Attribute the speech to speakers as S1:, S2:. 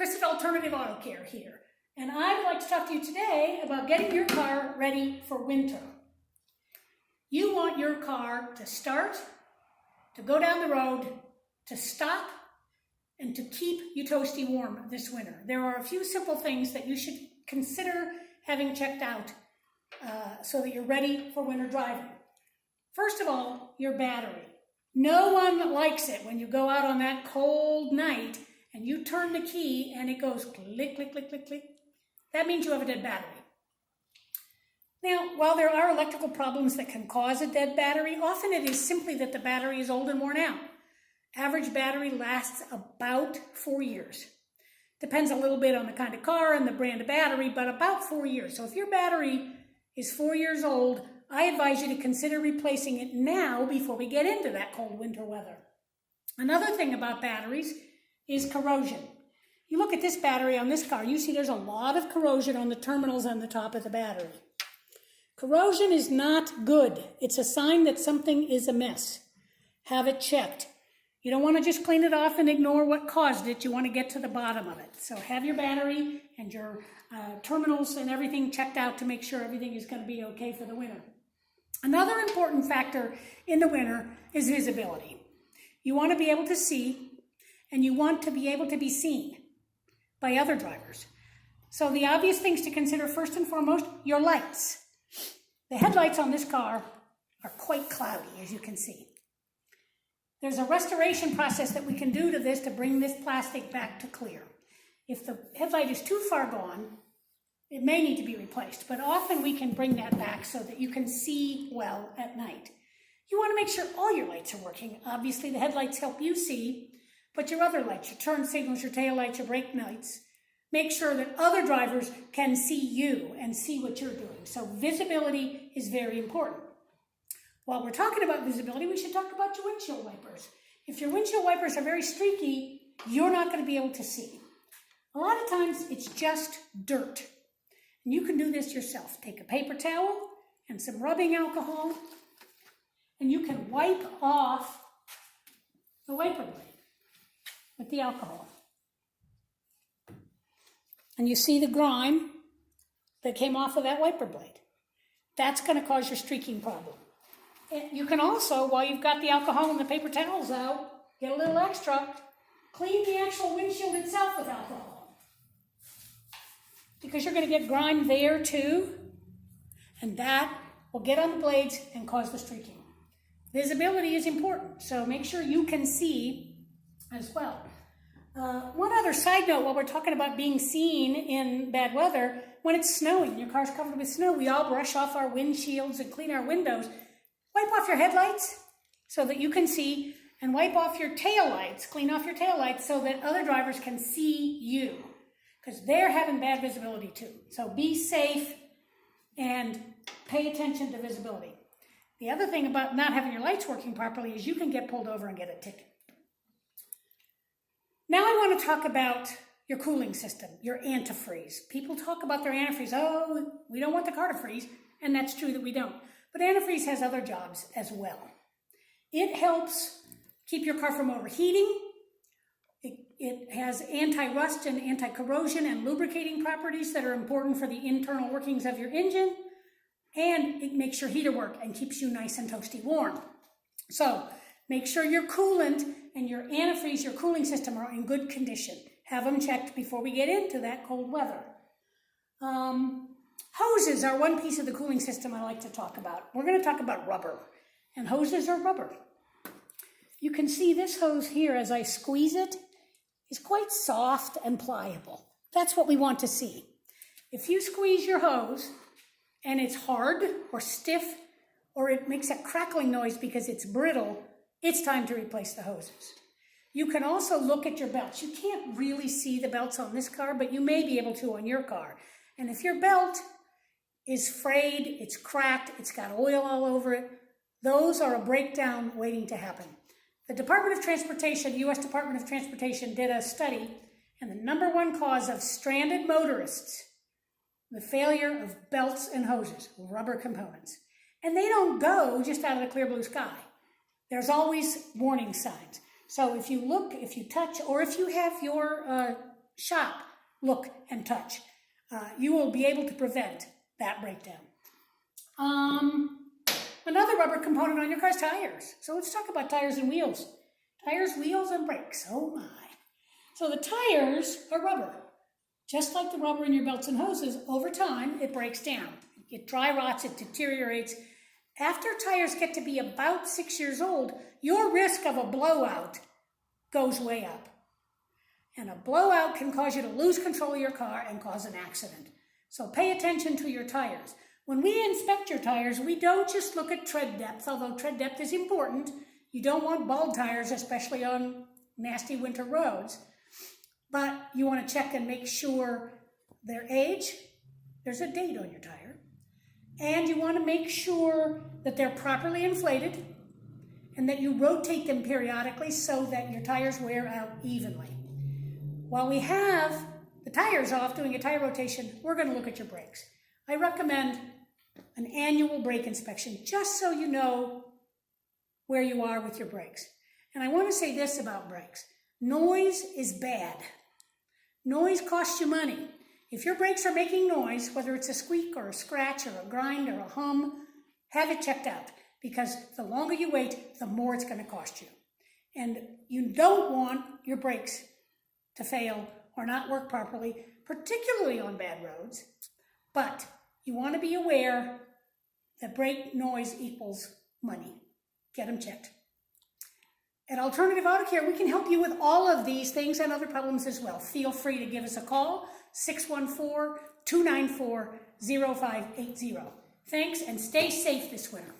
S1: Chris at Alternative Auto Care here, and I would like to talk to you today about getting your car ready for winter. You want your car to start, to go down the road, to stop, and to keep you toasty warm this winter. There are a few simple things that you should consider having checked out so that you're ready for winter driving. First of all, your battery. No one likes it when you go out on that cold night and you turn the key and it goes click, click, click, click, click. That means you have a dead battery. Now, while there are electrical problems that can cause a dead battery, often it is simply that the battery is old and worn out. Average battery lasts about 4 years. Depends a little bit on the kind of car and the brand of battery, but about 4 years. So if your battery is 4 years old, I advise you to consider replacing it now before we get into that cold winter weather. Another thing about batteries is corrosion. You look at this battery on this car, you see there's a lot of corrosion on the terminals on the top of the battery. Corrosion is not good. It's a sign that something is amiss. Have it checked. You don't want to just clean it off and ignore what caused it. You want to get to the bottom of it. So have your battery and your terminals and everything checked out to make sure everything is going to be okay for the winter. Another important factor in the winter is visibility. You want to be able to see, and you want to be able to be seen by other drivers. So the obvious things to consider first and foremost, your lights. The headlights on this car are quite cloudy, as you can see. There's a restoration process that we can do to this to bring this plastic back to clear. If the headlight is too far gone, it may need to be replaced, but often we can bring that back so that you can see well at night. You want to make sure all your lights are working. Obviously, the headlights help you see, but your other lights, your turn signals, your tail lights, your brake lights, make sure that other drivers can see you and see what you're doing. So visibility is very important. While we're talking about visibility, we should talk about your windshield wipers. If your windshield wipers are very streaky, you're not going to be able to see. A lot of times it's just dirt. And you can do this yourself. Take a paper towel and some rubbing alcohol, and you can wipe off the wiper blade with the alcohol. And you see the grime that came off of that wiper blade. That's going to cause your streaking problem. And you can also, while you've got the alcohol and the paper towels out, get a little extra, clean the actual windshield itself with alcohol. Because you're going to get grime there too, and that will get on the blades and cause the streaking. Visibility is important, so make sure you can see as well. One other side note, while we're talking about being seen in bad weather, when it's snowing, your car's covered with snow, we all brush off our windshields and clean our windows. Wipe off your headlights so that you can see, and wipe off your taillights, clean off your taillights so that other drivers can see you, because they're having bad visibility too. So be safe and pay attention to visibility. The other thing about not having your lights working properly is you can get pulled over and get a ticket. Now I want to talk about your cooling system, your antifreeze. People talk about their antifreeze. Oh, we don't want the car to freeze, and that's true that we don't. But antifreeze has other jobs as well. It helps keep your car from overheating. It has anti-rust and anti-corrosion and lubricating properties that are important for the internal workings of your engine. And it makes your heater work and keeps you nice and toasty warm. So make sure your coolant and your antifreeze, your cooling system, are in good condition. Have them checked before we get into that cold weather. Hoses are one piece of the cooling system I like to talk about. We're going to talk about rubber, and hoses are rubber. You can see this hose here as I squeeze it is quite soft and pliable. That's what we want to see. If you squeeze your hose and it's hard or stiff, or it makes a crackling noise because it's brittle, it's time to replace the hoses. You can also look at your belts. You can't really see the belts on this car, but you may be able to on your car. And if your belt is frayed, it's cracked, it's got oil all over it, those are a breakdown waiting to happen. The Department of Transportation, U.S. Department of Transportation, did a study, and the number one cause of stranded motorists, the failure of belts and hoses, rubber components. And they don't go just out of the clear blue sky. There's always warning signs. So if you look, if you touch, or if you have your shop, look, and touch. You will be able to prevent that breakdown. Another rubber component on your car is tires. So let's talk about tires and wheels. Tires, wheels, and brakes. Oh my. So the tires are rubber. Just like the rubber in your belts and hoses, over time it breaks down. It dry rots, it deteriorates. After tires get to be about 6 years old, your risk of a blowout goes way up. And a blowout can cause you to lose control of your car and cause an accident. So pay attention to your tires. When we inspect your tires, we don't just look at tread depth, although tread depth is important. You don't want bald tires, especially on nasty winter roads. But you want to check and make sure their age, there's a date on your tire. And you want to make sure that they're properly inflated and that you rotate them periodically so that your tires wear out evenly. While we have the tires off doing a tire rotation, we're going to look at your brakes. I recommend an annual brake inspection just so you know where you are with your brakes. And I want to say this about brakes. Noise is bad. Noise costs you money. If your brakes are making noise, whether it's a squeak or a scratch or a grind or a hum, have it checked out, because the longer you wait, the more it's going to cost you. And you don't want your brakes to fail or not work properly, particularly on bad roads. But you want to be aware that brake noise equals money. Get them checked. At Alternative Auto Care, we can help you with all of these things and other problems as well. Feel free to give us a call, 614-294-0580. Thanks, and stay safe this winter.